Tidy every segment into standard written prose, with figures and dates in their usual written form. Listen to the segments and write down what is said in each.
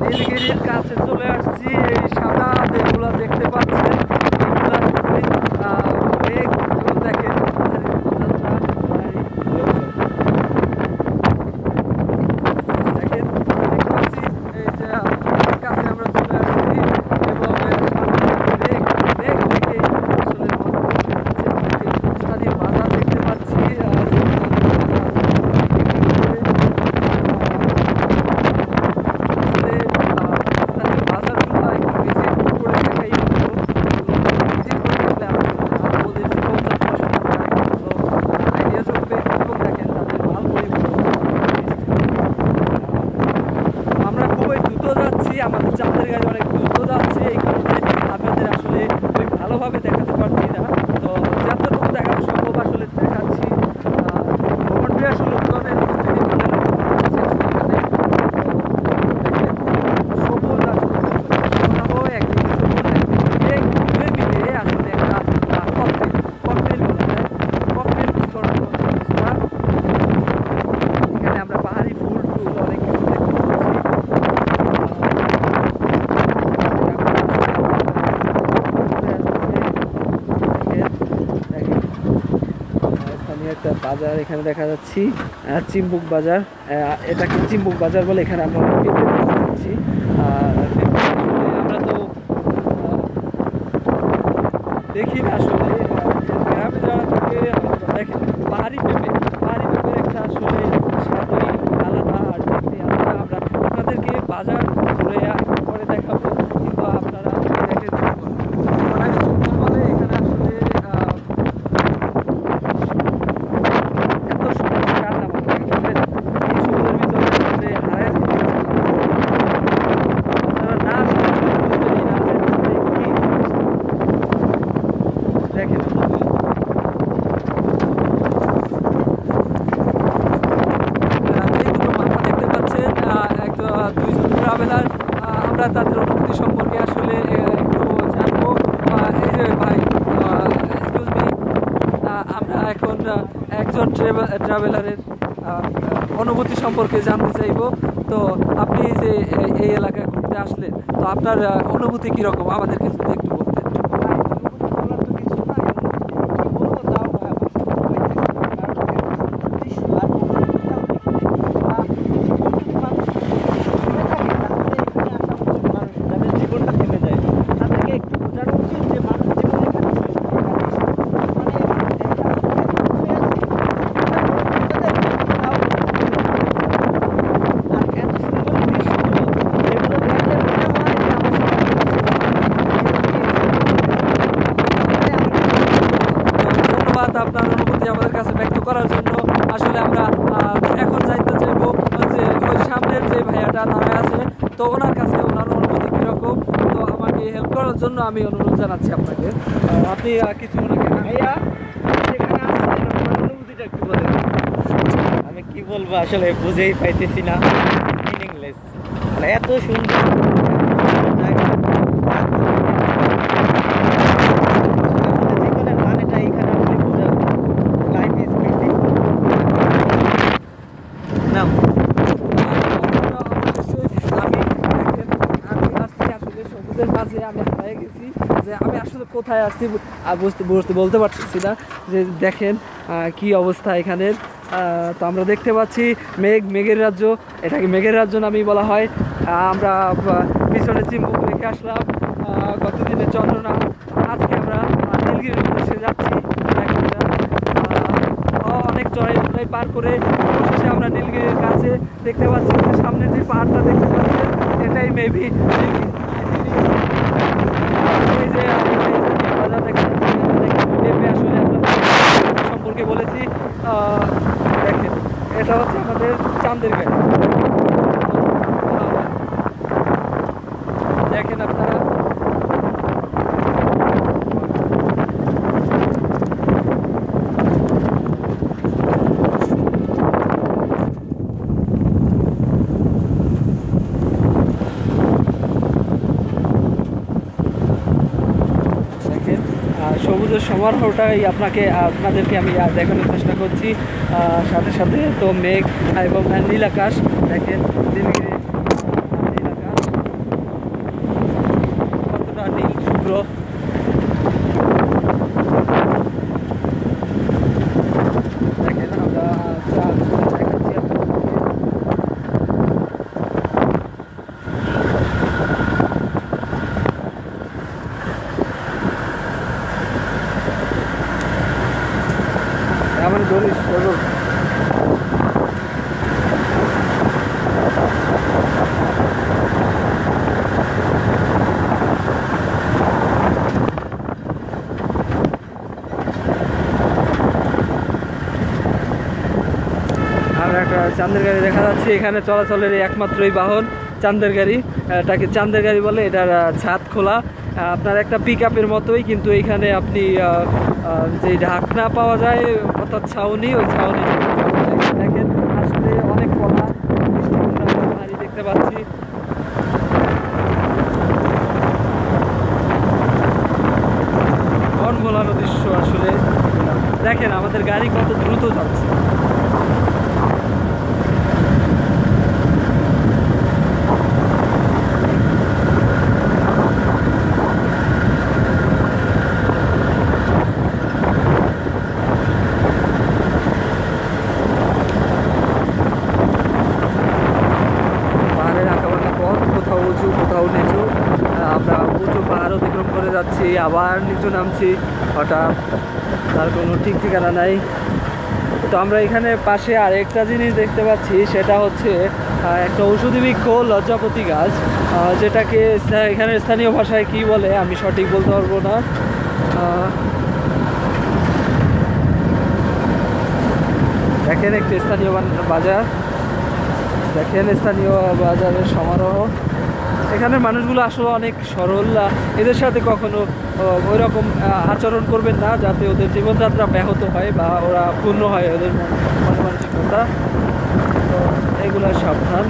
নীলগিরির কাছে চলে আসছি। এই সাদা যেগুলো দেখতে পাচ্ছেন এগুলা মেঘ এবং দেখেন আমাদের চাঁদের গাড়ি অনেক দ্রুত যাচ্ছে, এই কারণে আপনাদের আসলে ভালোভাবে দেখাতে পারছি না। তো যতটুকু দেখানো সম্ভব আসলে দেখাচ্ছি। ভ্রমণটি আসলে উদ্যানের একটা বাজার এখানে দেখা যাচ্ছি, চিম্বুক বাজার। এটাকে চিম্বুক বাজার বলে। এখানে আমরা দেখছি আমরা তো দেখি না আসলে গ্রামে যারা থাকে দেখেন পাহাড়ি পেঁপের একটা আসলে স্বাদই আলাদা আর দেখতে আলাদা। আমরা আপনাদেরকে বাজার ঘুরে পরে দেখাবো, কিন্তু আপনারা দেখে বলে এখানে আসলে আমরা তাদের অনুভূতি সম্পর্কে আসলে একটু জানবো। ভাই এক্সকিউজ মি, আমরা এখন একজন ট্রাভেলারের অনুভূতি সম্পর্কে জানতে চাইবো। তো আপনি যে এই এলাকায় ঘুরতে আসলেন, তো আপনার অনুভূতি কীরকম আমাদেরকে যদি একটু বলতেন। আপনার অনুভূতি আমাদের কাছে ব্যক্ত করার জন্য। আসলে আমরা এখন জানতে চাইবো যে ওই সামনের যে ভাইয়াটা দাঁড়ায় আছে, তো ওনার কাছে ওনার অনুভূতি কীরকম। তো আমাকে হেল্প করার জন্য আমি অনুরোধ জানাচ্ছি আপনাকে। আপনি কিছু ওনাকে ভাইয়া এখানে আসছেন, অনুভূতিটা একটু বলেন। আমি কি বলবো আসলে বুঝেই পাইতেছি না, মিনিংলেস। মানে এত সুন্দর মাঝে আমি হারিয়ে গেছি যে আমি আসলে কোথায় আসছি বলতে পারতেছি না। যে দেখেন কি অবস্থা এখানের। তো আমরা দেখতে পাচ্ছি মেঘের রাজ্য। এটাকে মেঘের রাজ্য নামেই বলা হয়। আমরা পিছনে চিম্বুক রেখে আসলাম গতদিনের চন্দ্রনা। আজকে আমরা নীলগিরির উদ্দেশ্যে যাচ্ছি। অনেক চড়াই উতরাই পার করে অবশেষে আমরা নীলগিরির কাছে দেখতে পাচ্ছি সামনে যে পাহাড়টা দেখতে পাচ্ছি এটাই মেবি নীলগিরি। এই যে বাজার দেখা যাচ্ছে আসলে সম্পর্কে বলেছি। দেখেন এটা হচ্ছে আমাদের চাঁদের গাড়ি। দেখেন আপনারা সবুজের সমারোহটাই আপনাদেরকে আমি দেখানোর চেষ্টা করছি। সাথে সাথে তো মেঘ এবং নীল আকাশ। দেখেন নীলগিরি নীল আকাশ। আর একটা চান্দের গাড়ি দেখা যাচ্ছে এখানে চলাচলের একমাত্রই বাহন চান্দের গাড়ি। এটাকে চান্দের গাড়ি বলে। এটার ছাদ খোলা, আপনার একটা পিক আপের মতোই, কিন্তু এইখানে আপনি যে ঢাকনা পাওয়া যায় অর্থাৎ ছাউনি, ওই ছাউনি দেখেন আসলে অনেক কলা ভারী দেখতে পাচ্ছি। মন ভোলানো দৃশ্য আসলে। দেখেন আমাদের গাড়ি কত দ্রুত যাচ্ছে। পাহাড়ের আঁকাবাঁকা পথ, কোথাও উঁচু কোথাও নিচু। আমরা উঁচু পাহাড় অতিক্রম করে যাচ্ছি, আবার নিচু নামছি হঠাৎ, তার কোনো ঠিক ঠিকানা নাই। তো আমরা এখানে পাশে আরেকটা জিনিস দেখতে পাচ্ছি, সেটা হচ্ছে একটা ঔষধি বৃক্ষ লজ্জাপতি গাছ, যেটাকে এখানে স্থানীয় ভাষায় কি বলে আমি সঠিক বলতে পারবো না। দেখেন একটি স্থানীয় বাজার, দেখেন স্থানীয় বাজারের সমারোহ। এখানের মানুষগুলো আসলে অনেক সরল, এদের সাথে কখনো ওই রকম আচরণ করবেন না যাতে ওদের জীবনযাত্রা ব্যাহত হয় বা ওরা পূর্ণ হয় ওদের মন মানসিকতা। তো এগুলো সাবধান।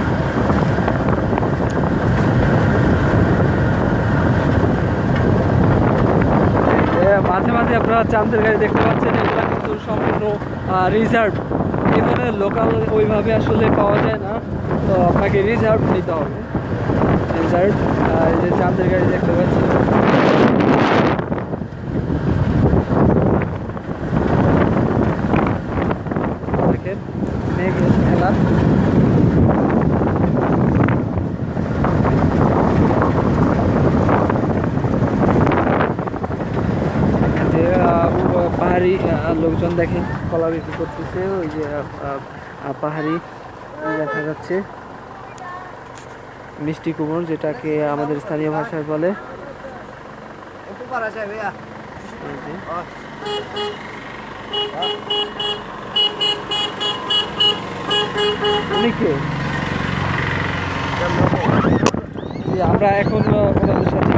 মাঝে মাঝে আপনারা চান্দের গাড়ি দেখতে পাচ্ছেন, এগুলো কিন্তু সম্পূর্ণ রিজার্ভ। এখানে লোকাল ওইভাবে আসলে পাওয়া যায় না, তো আপনাকে রিজার্ভ নিতে হবে। রিজার্ভ এই যে চান্দের গাড়ি দেখতে পাচ্ছি। দেখেন মেঘের খেলা। পাহাড়ি লোকজন দেখেন কলা বিক্রি করতেছে, ওই যে পাহাড়ি দেখা যাচ্ছে মিষ্টি কুমড়, যেটাকে আমাদের স্থানীয় ভাষায় বলে। আমরা এখন ওনাদের সাথে